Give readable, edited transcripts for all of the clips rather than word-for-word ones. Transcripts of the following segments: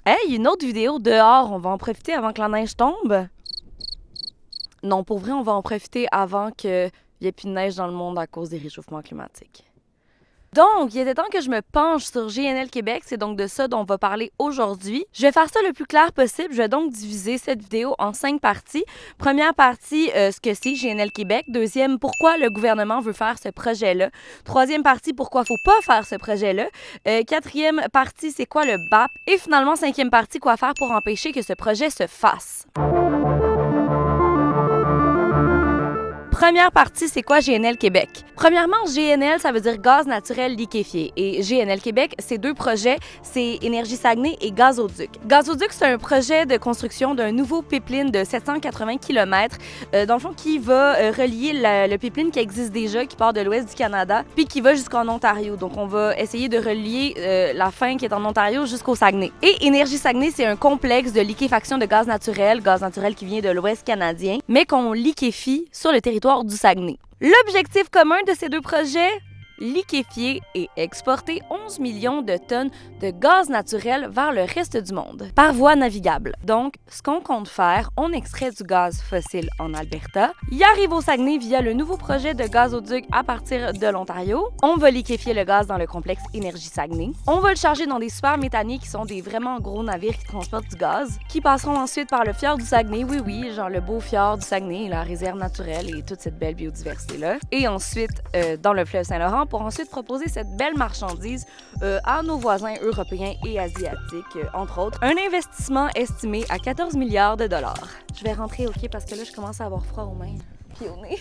Hey, une autre vidéo dehors, on va en profiter avant que la neige tombe? Non, pour vrai, on va en profiter avant qu'il n'y ait plus de neige dans le monde à cause des réchauffements climatiques. Donc, il était temps que je me penche sur GNL Québec, c'est donc de ça dont on va parler aujourd'hui. Je vais faire ça le plus clair possible, je vais donc diviser cette vidéo en 5 parties. Première partie, ce que c'est GNL Québec. Deuxième, pourquoi le gouvernement veut faire ce projet-là. Troisième partie, pourquoi il ne faut pas faire ce projet-là. Quatrième partie, c'est quoi le BAP. Et finalement, cinquième partie, quoi faire pour empêcher que ce projet se fasse. Première partie, c'est quoi GNL Québec? Premièrement, GNL, ça veut dire gaz naturel liquéfié. Et GNL Québec, c'est deux projets, c'est Énergie Saguenay et Gazoduc. Gazoduc, c'est un projet de construction d'un nouveau pipeline de 780 km, dans le fond, qui va relier le pipeline qui existe déjà, qui part de l'ouest du Canada, puis qui va jusqu'en Ontario. Donc, on va essayer de relier la fin qui est en Ontario jusqu'au Saguenay. Et Énergie Saguenay, c'est un complexe de liquéfaction de gaz naturel qui vient de l'ouest canadien, mais qu'on liquéfie sur le territoire du Saguenay. L'objectif commun de ces deux projets? Liquéfier et exporter 11 millions de tonnes de gaz naturel vers le reste du monde, par voie navigable. Donc, ce qu'on compte faire, on extrait du gaz fossile en Alberta, il arrive au Saguenay via le nouveau projet de gazoduc à partir de l'Ontario, on va liquéfier le gaz dans le complexe Énergie Saguenay, on va le charger dans des super méthaniers qui sont des vraiment gros navires qui transportent du gaz, qui passeront ensuite par le fjord du Saguenay, oui, genre le beau fjord du Saguenay, la réserve naturelle et toute cette belle biodiversité-là, et ensuite dans le fleuve Saint-Laurent, pour ensuite proposer cette belle marchandise à nos voisins européens et asiatiques, entre autres. Un investissement estimé à 14 milliards de dollars. Je vais rentrer, OK, parce que là, je commence à avoir froid aux mains puis au nez.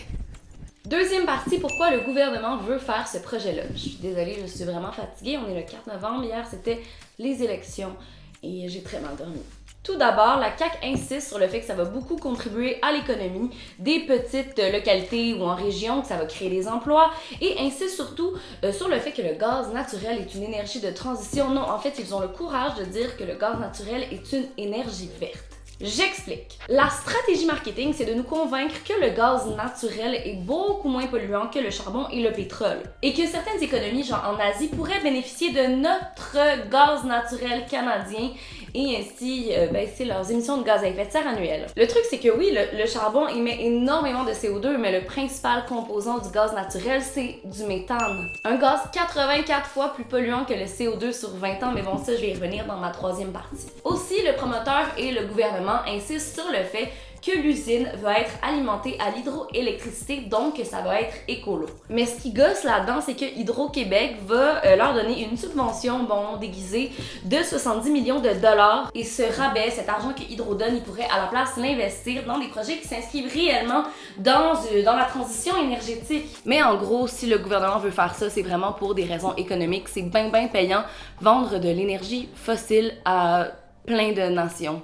Deuxième partie, pourquoi le gouvernement veut faire ce projet-là. Je suis désolée, je suis vraiment fatiguée. On est le 4 novembre. Hier, c'était les élections et j'ai très mal dormi. Tout d'abord, la CAQ insiste sur le fait que ça va beaucoup contribuer à l'économie des petites localités ou en région, que ça va créer des emplois, et insiste surtout sur le fait que le gaz naturel est une énergie de transition. Non, en fait, ils ont le courage de dire que le gaz naturel est une énergie verte. J'explique. La stratégie marketing, c'est de nous convaincre que le gaz naturel est beaucoup moins polluant que le charbon et le pétrole. Et que certaines économies, genre en Asie, pourraient bénéficier de notre gaz naturel canadien et ainsi baisser leurs émissions de gaz à effet de serre annuelles. Le truc, c'est que oui, le charbon émet énormément de CO2, mais le principal composant du gaz naturel, c'est du méthane. Un gaz 84 fois plus polluant que le CO2 sur 20 ans, mais bon, ça, je vais y revenir dans ma troisième partie. Aussi, le promoteur et le gouvernement insistent sur le fait que l'usine va être alimentée à l'hydroélectricité, donc que ça va être écolo. Mais ce qui gosse là-dedans, c'est que Hydro-Québec va leur donner une subvention, déguisée, de 70 millions de dollars. Et ce rabais, cet argent que Hydro donne, il pourrait à la place l'investir dans des projets qui s'inscrivent réellement dans la transition énergétique. Mais en gros, si le gouvernement veut faire ça, c'est vraiment pour des raisons économiques. C'est bien payant vendre de l'énergie fossile à plein de nations.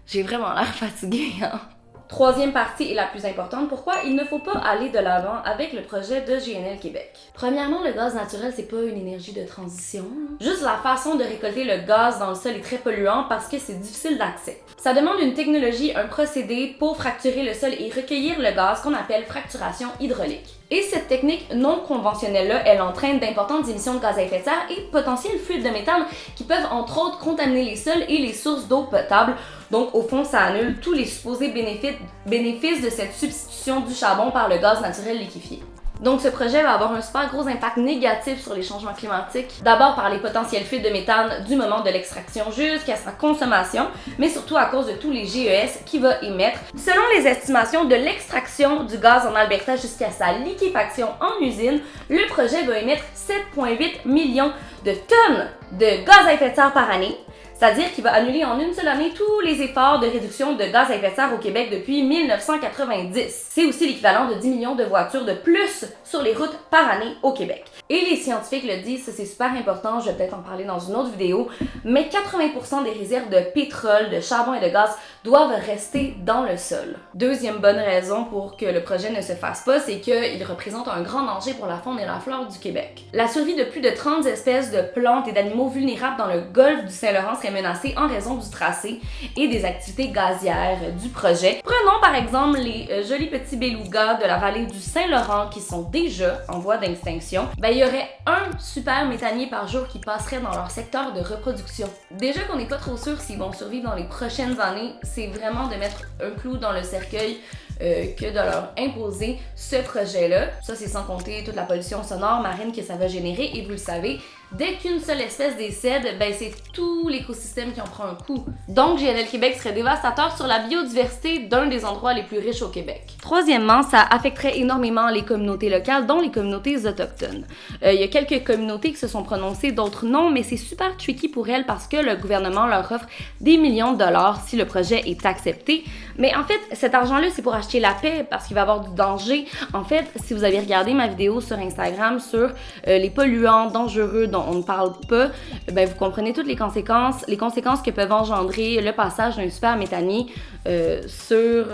J'ai vraiment l'air fatiguée, hein? Troisième partie et la plus importante, pourquoi il ne faut pas aller de l'avant avec le projet de GNL Québec. Premièrement, le gaz naturel, c'est pas une énergie de transition. Juste la façon de récolter le gaz dans le sol est très polluant parce que c'est difficile d'accès. Ça demande une technologie, un procédé pour fracturer le sol et recueillir le gaz qu'on appelle fracturation hydraulique. Et cette technique non conventionnelle-là, elle entraîne d'importantes émissions de gaz à effet de serre et potentielles fuites de méthane qui peuvent entre autres contaminer les sols et les sources d'eau potable. Donc, au fond, ça annule tous les supposés bénéfices de cette substitution du charbon par le gaz naturel liquéfié. Donc, ce projet va avoir un super gros impact négatif sur les changements climatiques. D'abord par les potentielles fuites de méthane du moment de l'extraction jusqu'à sa consommation, mais surtout à cause de tous les GES qu'il va émettre. Selon les estimations de l'extraction du gaz en Alberta jusqu'à sa liquéfaction en usine, le projet va émettre 7,8 millions de tonnes de gaz à effet de serre par année. C'est-à-dire qu'il va annuler en une seule année tous les efforts de réduction de gaz à effet de serre au Québec depuis 1990. C'est aussi l'équivalent de 10 millions de voitures de plus sur les routes par année au Québec. Et les scientifiques le disent, ça c'est super important, je vais peut-être en parler dans une autre vidéo, mais 80% des réserves de pétrole, de charbon et de gaz doivent rester dans le sol. Deuxième bonne raison pour que le projet ne se fasse pas, c'est qu'il représente un grand danger pour la faune et la flore du Québec. La survie de plus de 30 espèces de plantes et d'animaux vulnérables dans le golfe du Saint-Laurent serait menacée en raison du tracé et des activités gazières du projet. Prenons par exemple les jolis petits belugas de la vallée du Saint-Laurent qui sont déjà en voie d'extinction. Il y aurait un super méthanier par jour qui passerait dans leur secteur de reproduction. Déjà qu'on n'est pas trop sûr s'ils vont survivre dans les prochaines années, c'est vraiment de mettre un clou dans le cercueil que de leur imposer ce projet-là. Ça, c'est sans compter toute la pollution sonore marine que ça va générer. Et vous le savez, dès qu'une seule espèce décède, c'est tout l'écosystème qui en prend un coup. Donc, GNL Québec serait dévastateur sur la biodiversité d'un des endroits les plus riches au Québec. Troisièmement, ça affecterait énormément les communautés locales, dont les communautés autochtones. Il y a quelques communautés qui se sont prononcées, d'autres non, mais c'est super tricky pour elles parce que le gouvernement leur offre des millions de dollars si le projet est accepté. Mais en fait, cet argent-là, c'est pour acheter la paix parce qu'il va y avoir du danger. En fait, si vous avez regardé ma vidéo sur Instagram sur les polluants dangereux dont on ne parle pas, vous comprenez toutes les conséquences que peuvent engendrer le passage d'un super méthanier sur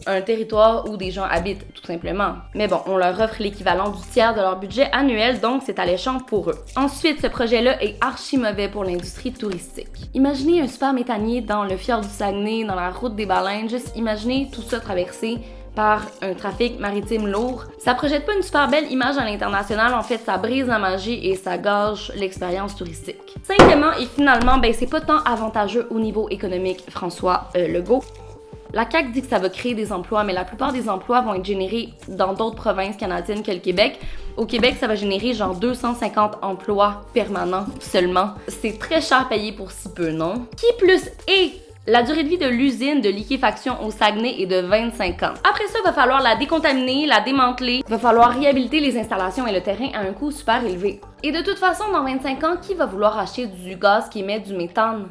un territoire où des gens habitent, tout simplement. Mais bon, on leur offre l'équivalent du tiers de leur budget annuel, donc c'est alléchant pour eux. Ensuite, ce projet-là est archi mauvais pour l'industrie touristique. Imaginez un super méthanier dans le fjord du Saguenay, dans la route des baleines, juste imaginez tout ça traversé par un trafic maritime lourd. Ça projette pas une super belle image à l'international, en fait, ça brise la magie et ça gâche l'expérience touristique. Cinquièmement et finalement, c'est pas tant avantageux au niveau économique, François Legault. La CAQ dit que ça va créer des emplois, mais la plupart des emplois vont être générés dans d'autres provinces canadiennes que le Québec. Au Québec, ça va générer genre 250 emplois permanents seulement. C'est très cher payé pour si peu, non? Qui plus est? La durée de vie de l'usine de liquéfaction au Saguenay est de 25 ans. Après ça, il va falloir la décontaminer, la démanteler, il va falloir réhabiliter les installations et le terrain à un coût super élevé. Et de toute façon, dans 25 ans, qui va vouloir acheter du gaz qui émet du méthane?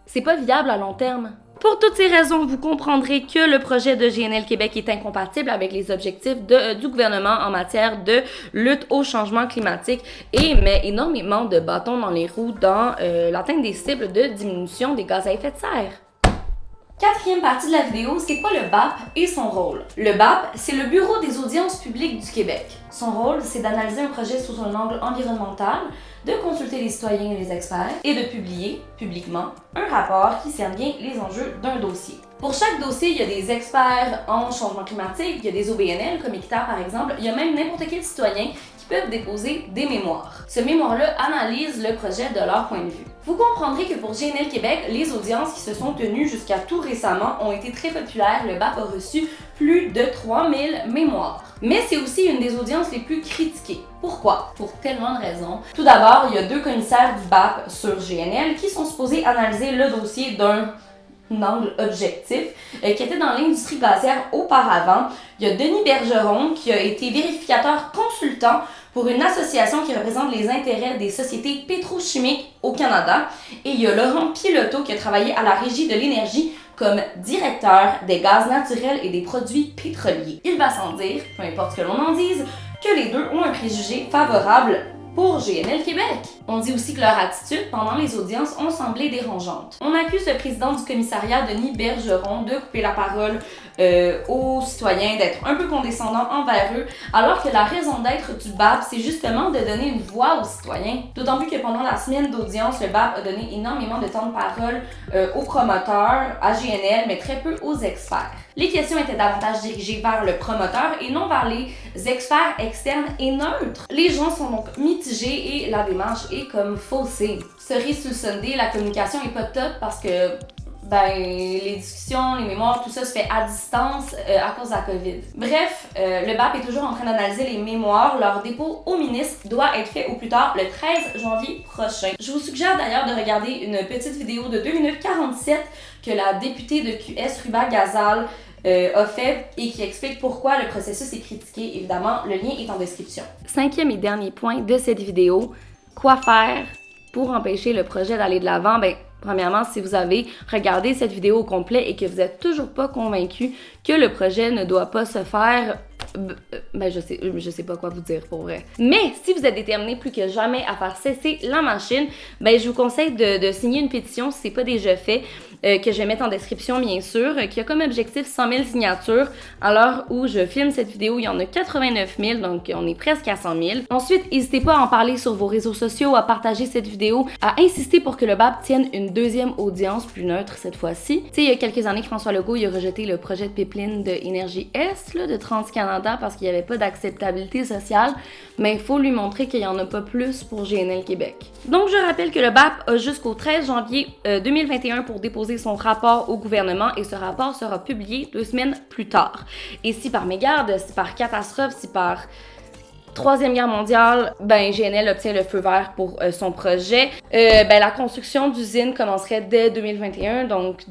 C'est pas viable à long terme. Pour toutes ces raisons, vous comprendrez que le projet de GNL Québec est incompatible avec les objectifs du gouvernement en matière de lutte au changement climatique et met énormément de bâtons dans les roues dans l'atteinte des cibles de diminution des gaz à effet de serre. Quatrième partie de la vidéo, c'est quoi le BAP et son rôle? Le BAP, c'est le Bureau des audiences publiques du Québec. Son rôle, c'est d'analyser un projet sous un angle environnemental, de consulter les citoyens et les experts et de publier, publiquement, un rapport qui cerne bien les enjeux d'un dossier. Pour chaque dossier, il y a des experts en changement climatique, il y a des OBNL comme Équiterre par exemple, il y a même n'importe quel citoyen qui peuvent déposer des mémoires. Ce mémoire-là analyse le projet de leur point de vue. Vous comprendrez que pour GNL Québec, les audiences qui se sont tenues jusqu'à tout récemment ont été très populaires. Le BAP a reçu plus de 3000 mémoires. Mais c'est aussi une des audiences les plus critiquées. Pourquoi? Pour tellement de raisons. Tout d'abord, il y a deux commissaires du BAP sur GNL qui sont supposés analyser le dossier d'un angle objectif qui était dans l'industrie gazière auparavant. Il y a Denis Bergeron qui a été vérificateur consultant pour une association qui représente les intérêts des sociétés pétrochimiques au Canada. Et il y a Laurent Piloteau qui a travaillé à la Régie de l'énergie comme directeur des gaz naturels et des produits pétroliers. Il va sans dire, peu importe ce que l'on en dise, que les deux ont un préjugé favorable pour GNL Québec. On dit aussi que leur attitude pendant les audiences ont semblé dérangeante. On accuse le président du commissariat, Denis Bergeron, de couper la parole aux citoyens, d'être un peu condescendant envers eux, alors que la raison d'être du BAP, c'est justement de donner une voix aux citoyens. D'autant plus que pendant la semaine d'audience, le BAP a donné énormément de temps de parole aux promoteurs, à GNL, mais très peu aux experts. Les questions étaient davantage dirigées vers le promoteur et non vers les experts externes et neutres. Les gens sont donc mitigés et la démarche est comme faussée. Cerise sur le sundae, la communication est pas top parce que les discussions, les mémoires, tout ça se fait à distance à cause de la COVID. Bref, le BAP est toujours en train d'analyser les mémoires. Leur dépôt au ministre doit être fait au plus tard le 13 janvier prochain. Je vous suggère d'ailleurs de regarder une petite vidéo de 2 minutes 47 que la députée de QS, Ruba Gazal, a fait et qui explique pourquoi le processus est critiqué. Évidemment, le lien est en description. Cinquième et dernier point de cette vidéo, quoi faire pour empêcher le projet d'aller de l'avant? Premièrement, si vous avez regardé cette vidéo au complet et que vous n'êtes toujours pas convaincu que le projet ne doit pas se faire, Je sais pas quoi vous dire pour vrai. Mais si vous êtes déterminé plus que jamais à faire cesser la machine, ben je vous conseille de signer une pétition si c'est pas déjà fait, que je vais mettre en description bien sûr, qui a comme objectif 100 000 signatures. À l'heure où je filme cette vidéo, il y en a 89 000, donc on est presque à 100 000. Ensuite, n'hésitez pas à en parler sur vos réseaux sociaux, à partager cette vidéo, à insister pour que le BAP tienne une deuxième audience plus neutre cette fois-ci. Tu sais, il y a quelques années, François Legault il a rejeté le projet de pipeline de Énergie Est là, de TransCanada parce qu'il n'y avait pas d'acceptabilité sociale, mais il faut lui montrer qu'il n'y en a pas plus pour GNL Québec. Donc, je rappelle que le BAP a jusqu'au 13 janvier 2021 pour déposer son rapport au gouvernement et ce rapport sera publié 2 semaines plus tard. Et si par mégarde, si par catastrophe, si par Troisième Guerre mondiale, ben GNL obtient le feu vert pour son projet. La construction d'usines commencerait dès 2021, donc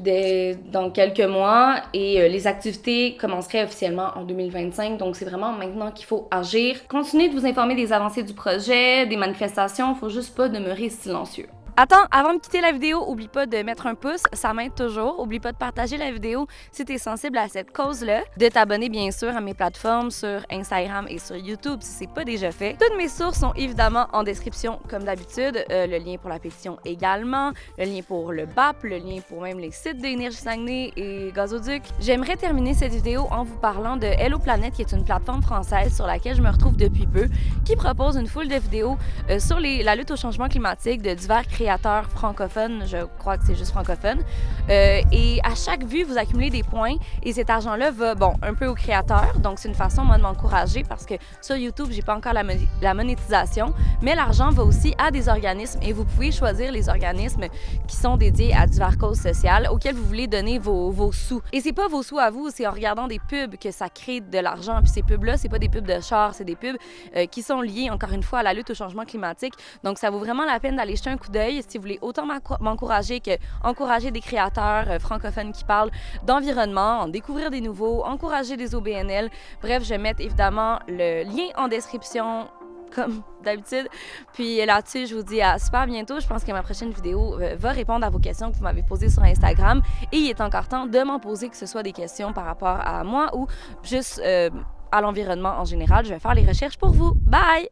dans quelques mois, et les activités commenceraient officiellement en 2025. Donc c'est vraiment maintenant qu'il faut agir. Continuez de vous informer des avancées du projet, des manifestations, faut juste pas demeurer silencieux. Attends, avant de quitter la vidéo, oublie pas de mettre un pouce, ça m'aide toujours. Oublie pas de partager la vidéo si tu es sensible à cette cause-là. De t'abonner bien sûr à mes plateformes sur Instagram et sur YouTube si c'est pas déjà fait. Toutes mes sources sont évidemment en description comme d'habitude. Le lien pour la pétition également, le lien pour le BAP, le lien pour même les sites d'Énergie Saguenay et Gazoduc. J'aimerais terminer cette vidéo en vous parlant de Hello Planète qui est une plateforme française sur laquelle je me retrouve depuis peu, qui propose une foule de vidéos sur la lutte au changement climatique de divers créateurs francophones, je crois que c'est juste francophone. Et à chaque vue, vous accumulez des points et cet argent-là va, un peu aux créateurs. Donc, c'est une façon, moi, de m'encourager parce que sur YouTube, j'ai pas encore la monétisation, mais l'argent va aussi à des organismes et vous pouvez choisir les organismes qui sont dédiés à diverses causes sociales auxquelles vous voulez donner vos sous. Et c'est pas vos sous à vous, c'est en regardant des pubs que ça crée de l'argent. Puis ces pubs-là, c'est pas des pubs de char, c'est des pubs qui sont liées, encore une fois, à la lutte au changement climatique. Donc, ça vaut vraiment la peine d'aller jeter un coup d'œil si vous voulez autant m'encourager que encourager des créateurs francophones qui parlent d'environnement, en découvrir des nouveaux, encourager des OBNL. Bref, je vais mettre évidemment le lien en description comme d'habitude. Puis là-dessus, je vous dis à super bientôt. Je pense que ma prochaine vidéo va répondre à vos questions que vous m'avez posées sur Instagram. Et il est encore temps de m'en poser, que ce soit des questions par rapport à moi ou juste à l'environnement en général. Je vais faire les recherches pour vous. Bye!